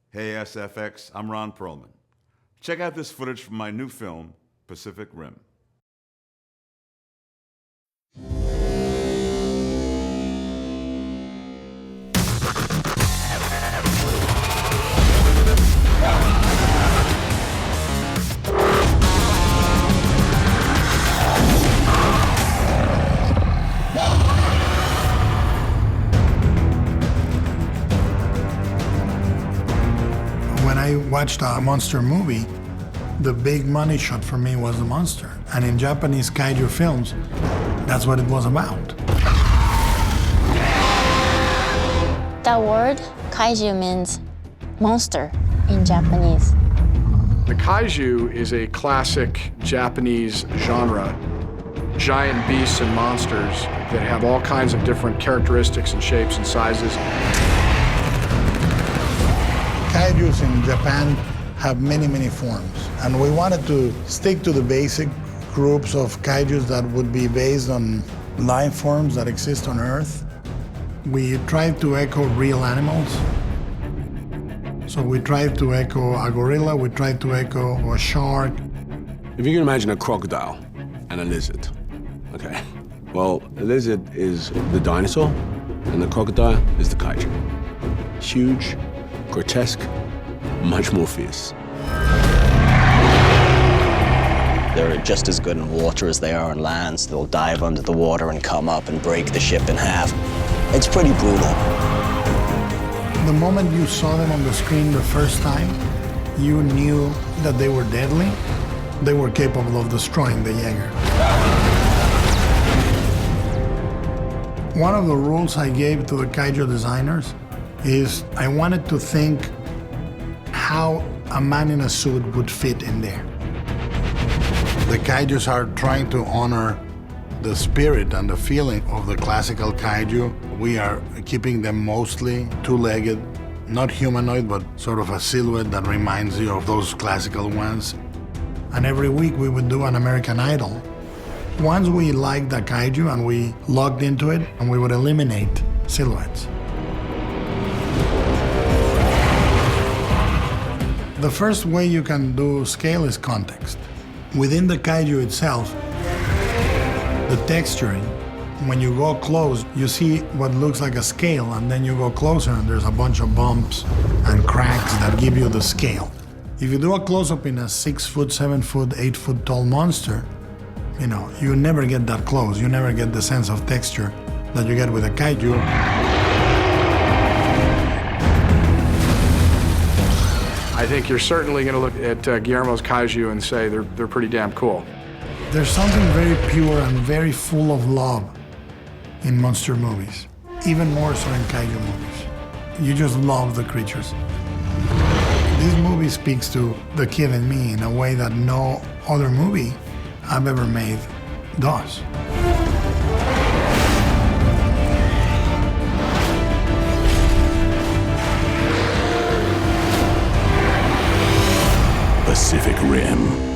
Hey SFX, I'm Ron Perlman. Check out this footage from my new film, Pacific Rim. When I watched a monster movie, the big money shot for me was the monster. And in Japanese kaiju films, that's what it was about. That word, kaiju, means monster in Japanese. The kaiju is a classic Japanese genre. Giant beasts and monsters that have all kinds of different characteristics and shapes and sizes. Kaijus in Japan have many, many forms. And we wanted to stick to the basic groups of kaijus that would be based on life forms that exist on Earth. We tried to echo real animals. So we tried to echo a gorilla, we tried to echo a shark. If you can imagine a crocodile and a lizard, okay? Well, the lizard is the dinosaur, and the crocodile is the kaiju. Huge, grotesque, much more fierce. They're just as good in water as they are on land, so they'll dive under the water and come up and break the ship in half. It's pretty brutal. The moment you saw them on the screen the first time, you knew that they were deadly. They were capable of destroying the Jaeger. One of the rules I gave to the kaiju designers is I wanted to think how a man in a suit would fit in there. The kaijus are trying to honor the spirit and the feeling of the classical kaiju. We are keeping them mostly two-legged, not humanoid, but sort of a silhouette that reminds you of those classical ones. And every week we would do an American Idol. Once we liked the kaiju and we logged into it, and we would eliminate silhouettes. The first way you can do scale is context. Within the kaiju itself, the texturing, when you go close, you see what looks like a scale, and then you go closer and there's a bunch of bumps and cracks that give you the scale. If you do a close-up in a 6 foot, 7 foot, 8 foot tall monster, you never get that close. You never get the sense of texture that you get with a kaiju. I think you're certainly going to look at Guillermo's kaiju and say they're pretty damn cool. There's something very pure and very full of love in monster movies, even more so in kaiju movies. You just love the creatures. This movie speaks to the kid in me in a way that no other movie I've ever made does. Pacific Rim.